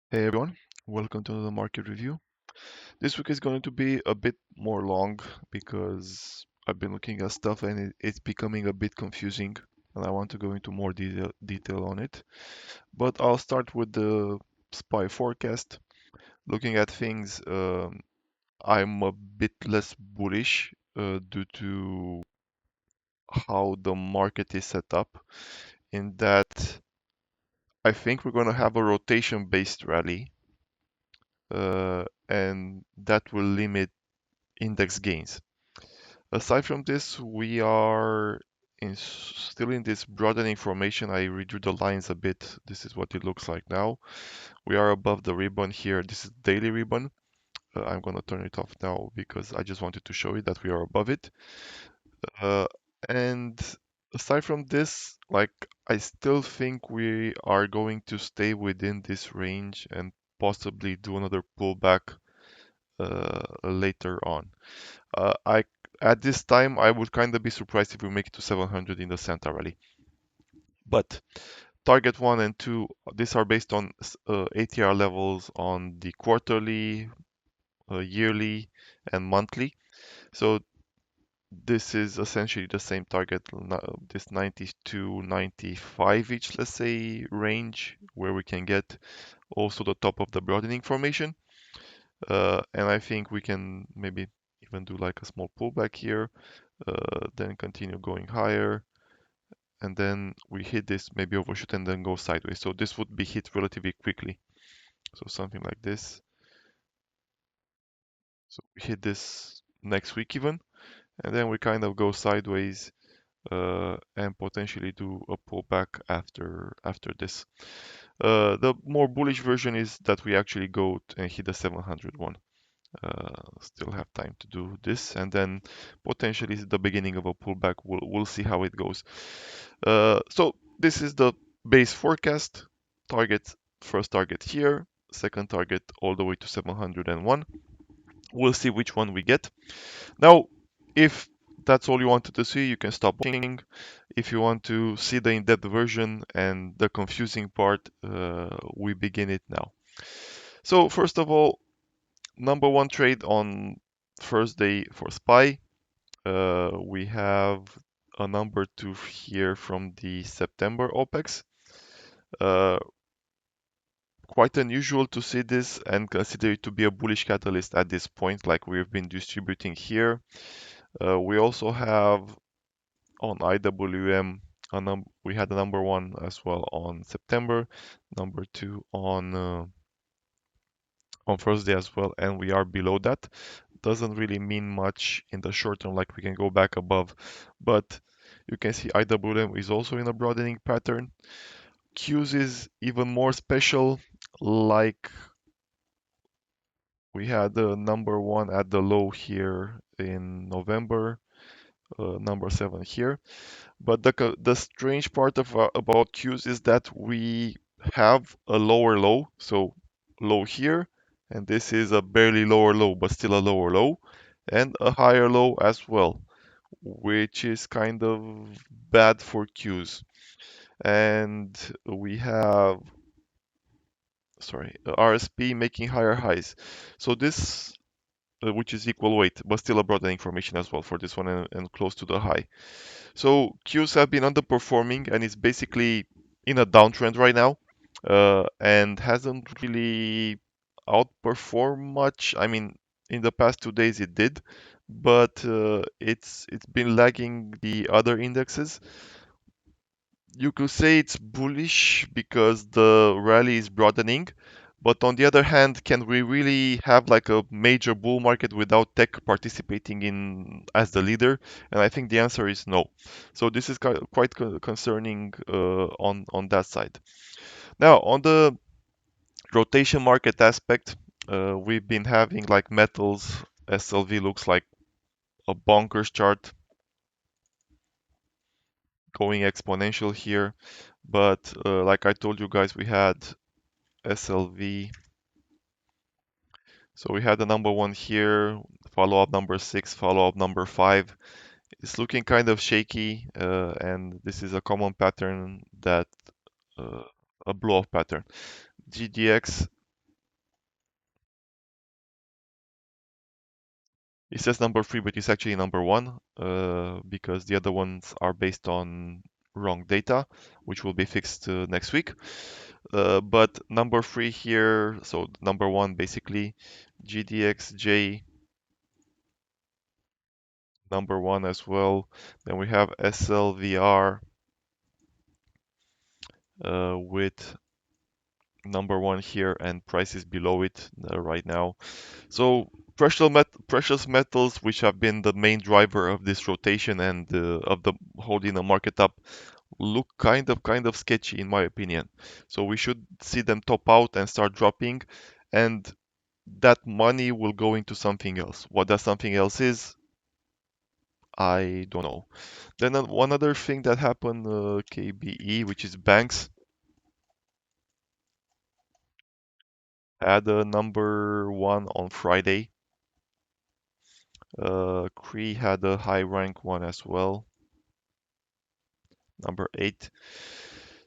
Hey everyone, welcome to the market review. This week is going to be a bit more long because I've been looking at stuff and it's becoming a bit confusing and I want to go into more detail on it. But I'll start with the SPY forecast. Looking at things, I'm a bit less bullish due to how the market is set up, in that I think we're going to have a rotation-based rally, and that will limit index gains. Aside from this, we are still in this broadening formation. I redrew the lines a bit. This is what it looks like now. We are above the ribbon here. This is daily ribbon. I'm going to turn it off now because I just wanted to show you that we are above it. Uh, and aside from this, like, I still think we are going to stay within this range and possibly do another pullback later on. I At this time I would kind of be surprised if we make it to 700 in the Santa rally. But target one and two, these are based on ATR levels on the quarterly, yearly, and monthly. So this is essentially the same target, this 92, 95 each, let's say, range where we can get also the top of the broadening formation. And I think we can maybe even do like a small pullback here, then continue going higher, and then we hit this, maybe overshoot and then go sideways. So this would be hit relatively quickly. So something like this. So we hit this next week even, and then we kind of go sideways and potentially do a pullback after this. The more bullish version is that we actually go and hit the 700 one. Still have time to do this, and then potentially the beginning of a pullback. We'll see how it goes. So this is the base forecast. Target, first target here, second target all the way to 701. We'll see which one we get. Now, if that's all you wanted to see, you can stop watching. If you want to see the in-depth version and the confusing part, we begin it now. So first of all, number one trade on first day for SPY. We have a number two here from the September OPEX. Uh, Quite unusual to see this and consider it to be a bullish catalyst at this point, like we've been distributing here. We also have on IWM, we had a number one as well on September, number two on Thursday as well, and we are below that. Doesn't really mean much in the short term, like we can go back above, but you can see IWM is also in a broadening pattern. Qs is even more special, like we had the number one at the low here in November, number seven here. But the strange part about Qs is that we have a lower low, so low here, and this is a barely lower low, but still a lower low, and a higher low as well, which is kind of bad for Qs. And we have, sorry, RSP making higher highs. So this, which is equal weight, but still a broadening formation as well for this one and close to the high. So Qs have been underperforming and it's basically in a downtrend right now, and hasn't really outperformed much. I mean, in the past 2 days it did, but it's been lagging the other indexes. You could say it's bullish because the rally is broadening, but on the other hand, can we really have like a major bull market without tech participating in as the leader? And I think the answer is no. So this is quite concerning on that side. Now, on the rotation market aspect, we've been having like metals. SLV looks like a bonkers chart going exponential here. But like I told you guys, we had SLV. So we had the number one here, follow up number six, follow up number five. It's looking kind of shaky, and this is a common pattern that uh, a blow off pattern. GDX. It says number three, but it's actually number one because the other ones are based on wrong data, which will be fixed next week. But number three here, so number one basically, GDXJ number one as well. Then we have SLVR with number one here and prices below it right now. So precious metals, which have been the main driver of this rotation and of the holding the market up, look kind of sketchy in my opinion. So we should see them top out and start dropping, and that money will go into something else. What that something else is, I don't know. Then one other thing that happened, KBE, which is banks, had a number one on Friday. Cree had a high rank one as well, number eight.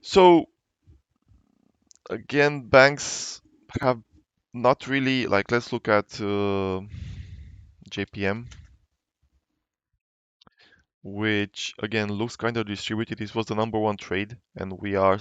So again, banks have not really like. Let's look at JPM, which again looks kind of distributed. This was the number one trade, and we are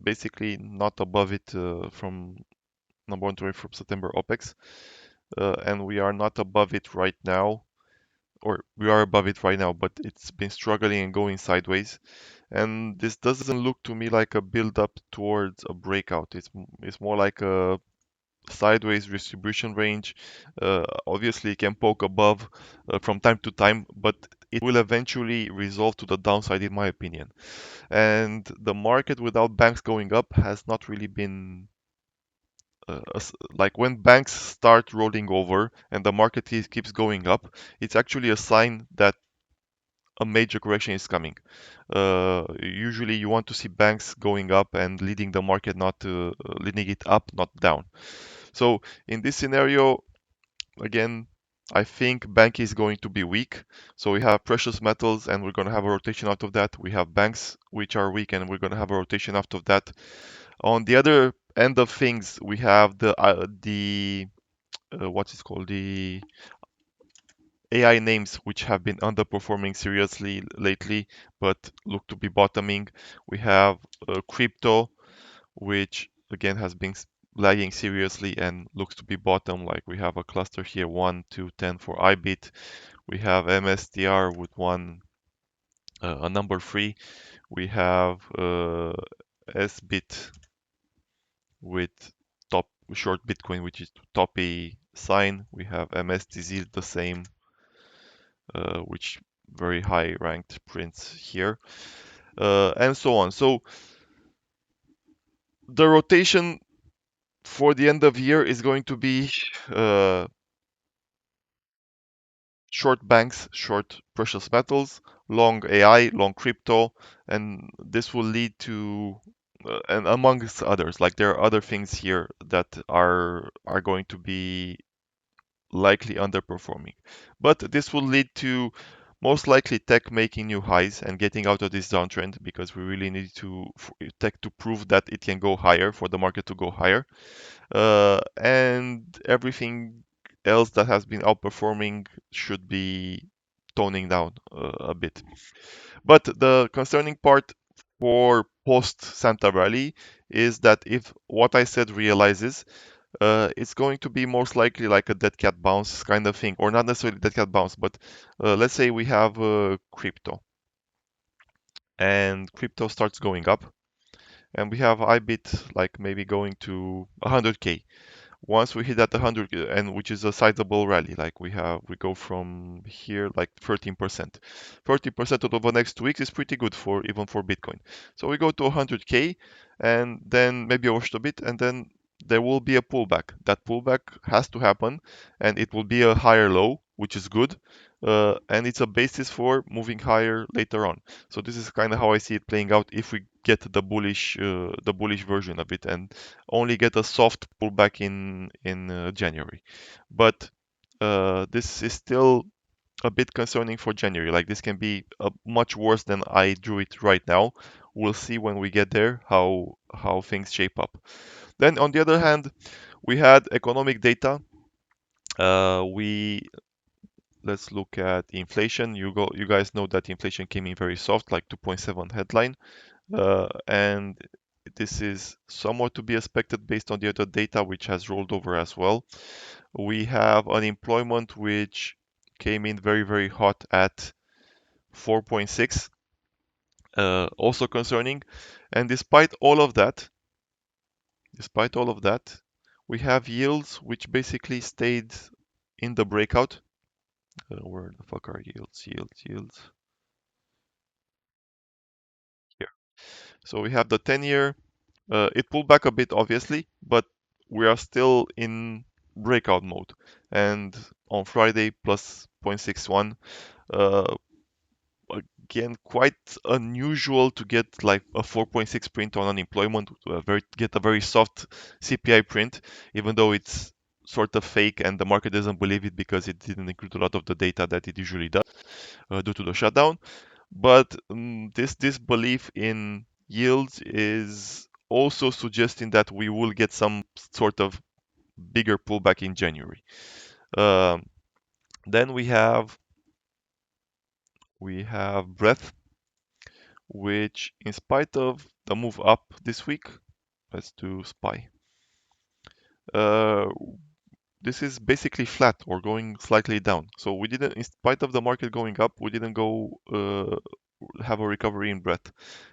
basically not above it from number one trade from September OPEX, and we are not above it right now, or we are above it right now, but it's been struggling and going sideways. And this doesn't look to me like a build up towards a breakout. It's more like a sideways distribution range. Obviously, it can poke above from time to time, but it will eventually resolve to the downside, in my opinion. And the market without banks going up has not really been like when banks start rolling over and the market keeps going up, it's actually a sign that a major correction is coming. Usually, you want to see banks going up and leading the market, not leading it up, not down. So in this scenario, again, I think bank is going to be weak. So we have precious metals, and we're going to have a rotation out of that. We have banks which are weak, and we're going to have a rotation out of that. On the other end of things, we have the what is called the AI names which have been underperforming seriously lately, but look to be bottoming. We have crypto, which again has been lagging seriously and looks to be bottom. Like we have a cluster here, 1, 2, 10 for IBIT. We have MSTR with one, a number three. We have SBIT with top short Bitcoin, which is toppy sign. We have MSTZ the same, which very high ranked prints here, and so on. So the rotation for the end of year is going to be uh, short banks, short precious metals, long AI, long crypto, and this will lead to and amongst others, like there are other things here that are going to be likely underperforming. But this will lead to most likely tech making new highs and getting out of this downtrend because we really need tech to prove that it can go higher for the market to go higher. And everything else that has been outperforming should be toning down a bit. But the concerning part for post Santa Rally is that if what I said realizes, it's going to be most likely like a dead cat bounce kind of thing, or not necessarily dead cat bounce, but let's say we have crypto and crypto starts going up, and we have IBIT like maybe going to 100k. Once we hit that 100, and which is a sizable rally, like we go from here like 13%. 30% over the next 2 weeks is pretty good for even for Bitcoin. So we go to 100k, and then maybe wash a bit, and then there will be a pullback. That pullback has to happen, and it will be a higher low, which is good. And it's a basis for moving higher later on. So this is kind of how I see it playing out if we get the bullish version of it, and only get a soft pullback in January. But this is still a bit concerning for January. Like this can be much worse than I drew it right now. We'll see when we get there how things shape up. Then on the other hand, we had economic data. We let's look at inflation. You guys know that inflation came in very soft, like 2.7 headline, and this is somewhat to be expected based on the other data which has rolled over as well. We have unemployment which came in very hot at 4.6, also concerning. And despite all of that, we have yields which basically stayed in the breakout. Where the fuck are yields? Yields. Here. So we have the 10-year. It pulled back a bit, obviously, but we are still in breakout mode. And on Friday, plus 0.61. Uh, Again, quite unusual to get like a 4.6 print on unemployment, get a very soft CPI print, even though it's sort of fake and the market doesn't believe it because it didn't include a lot of the data that it usually does due to the shutdown. But this belief in yields is also suggesting that we will get some sort of bigger pullback in January. Um, then we have breadth, which in spite of the move up this week, let's do SPY. Uh, this is basically flat or going slightly down. So we didn't, in spite of the market going up, we didn't go have a recovery in breadth.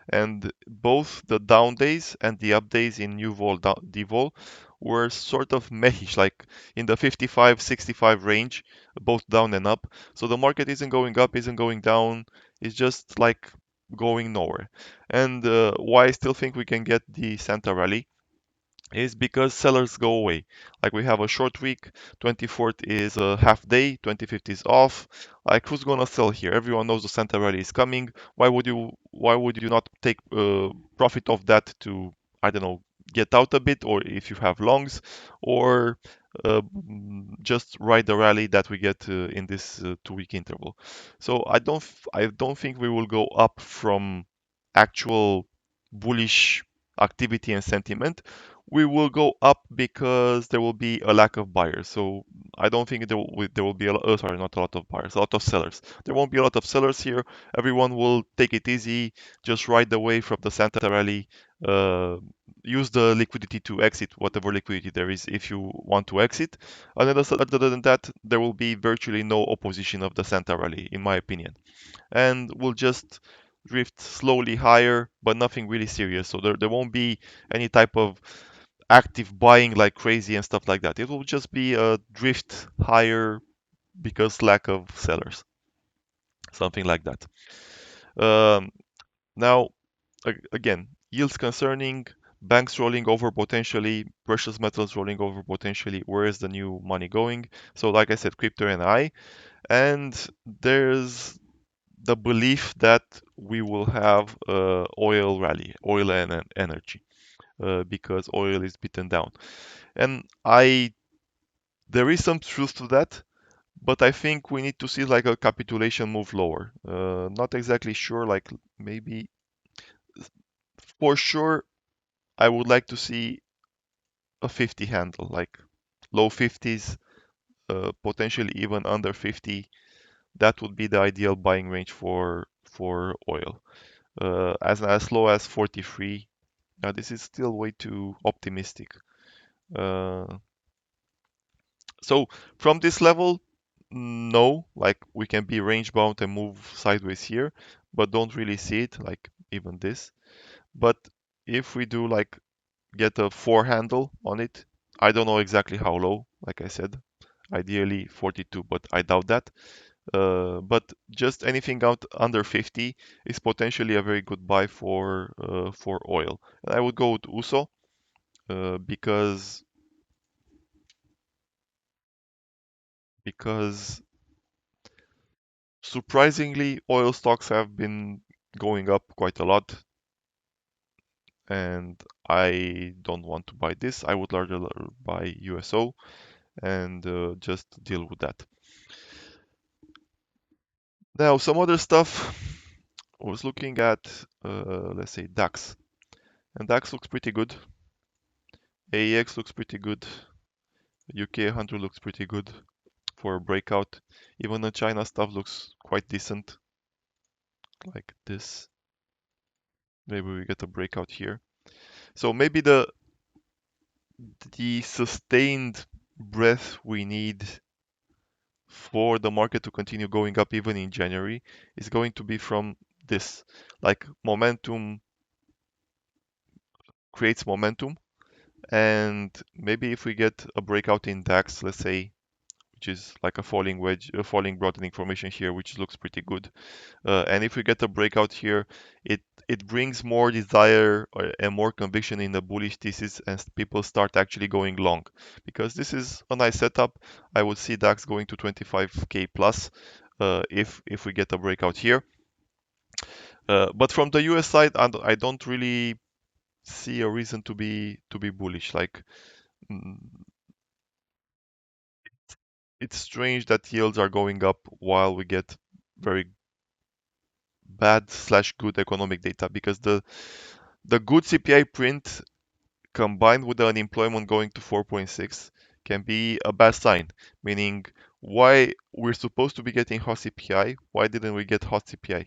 And both the down days and the up days in new vol, devol were sort of mehish, like in the 55, 65 range, both down and up. So the market isn't going up, isn't going down. It's just like going nowhere. And why I still think we can get the Santa rally is because sellers go away. Like we have a short week, 24th is a half day, 25th is off. Like who's gonna sell here? Everyone knows the Santa rally is coming. Why would you not take profit of that to, I don't know, get out a bit, or if you have longs, or just ride the rally that we get in this 2 week interval. So I don't think we will go up from actual bullish activity and sentiment. We will go up because there will be a lack of buyers. So I don't think there will be sorry, not a lot of buyers, a lot of sellers. There won't be a lot of sellers here. Everyone will take it easy, just ride the wave from the Santa rally. Uh, Use the liquidity to exit whatever liquidity there is if you want to exit. And then other than that, there will be virtually no opposition of the Santa rally, in my opinion, and we'll just drift slowly higher, but nothing really serious. So there won't be any type of active buying like crazy and stuff like that. It will just be a drift higher because lack of sellers, something like that. Um, Now, again, yields concerning, banks rolling over potentially, precious metals rolling over potentially. Where is the new money going? So, like I said, crypto and and there's the belief that we will have oil rally, oil and energy, because oil is beaten down. And there is some truth to that, but I think we need to see like a capitulation move lower. Not exactly sure, like maybe for sure, I would like to see a 50 handle, like low 50s, potentially even under 50. That would be the ideal buying range for oil. As low as 43. Now this is still way too optimistic. Uh, so from this level, no, like we can be range bound and move sideways here, but don't really see it like even this. But if we do like get a 4 handle on it, I don't know exactly how low, like I said, ideally 42, but I doubt that. But just anything out under 50 is potentially a very good buy for oil. And I would go with USO because surprisingly oil stocks have been going up quite a lot, and I don't want to buy this. I would rather buy USO and just deal with that. Now, some other stuff. I was looking at, let's say, DAX, and DAX looks pretty good. AEX looks pretty good. UK 100 looks pretty good. for a breakout. Even the China stuff looks quite decent, like this. Maybe we get a breakout here. So maybe the sustained breath we need for the market to continue going up even in January is going to be from this. Like momentum creates momentum, and maybe if we get a breakout in DAX, let's say, which is like a falling wedge, a falling broadening formation here, which looks pretty good. And if we get a breakout here, it brings more desire and more conviction in the bullish thesis, and people start actually going long. Because this is a nice setup. I would see DAX going to 25k plus if we get a breakout here. But from the US side, I don't really see a reason to be bullish. Like mm, it's strange that yields are going up while we get very bad slash good economic data, because the good CPI print combined with the unemployment going to 4.6 can be a bad sign, meaning why we're supposed to be getting hot CPI, why didn't we get hot CPI?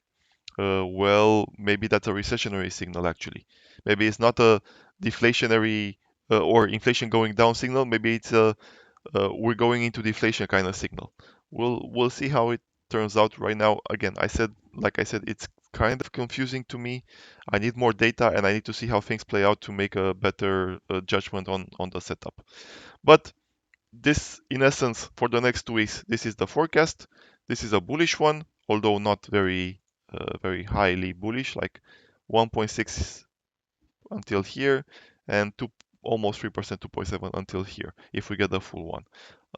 Well, maybe that's a recessionary signal actually. Maybe it's not a deflationary or inflation going down signal. Maybe it's a we're going into deflation kind of signal. We'll see how it turns out. Right now, again, like I said, it's kind of confusing to me. I need more data and I need to see how things play out to make a better judgment on the setup. But this, in essence, for the next 2 weeks, this is the forecast. This is a bullish one, although not very highly bullish, like 1.6 until here and almost 3%, 2.7 until here, if we get the full one.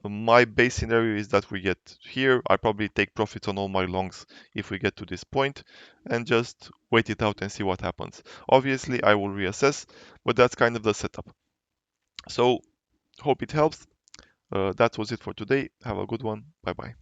My base scenario is that we get here. I probably take profits on all my longs if we get to this point and just wait it out and see what happens. Obviously, I will reassess, but that's kind of the setup. So, hope it helps. That was it for today. Have a good one. Bye bye.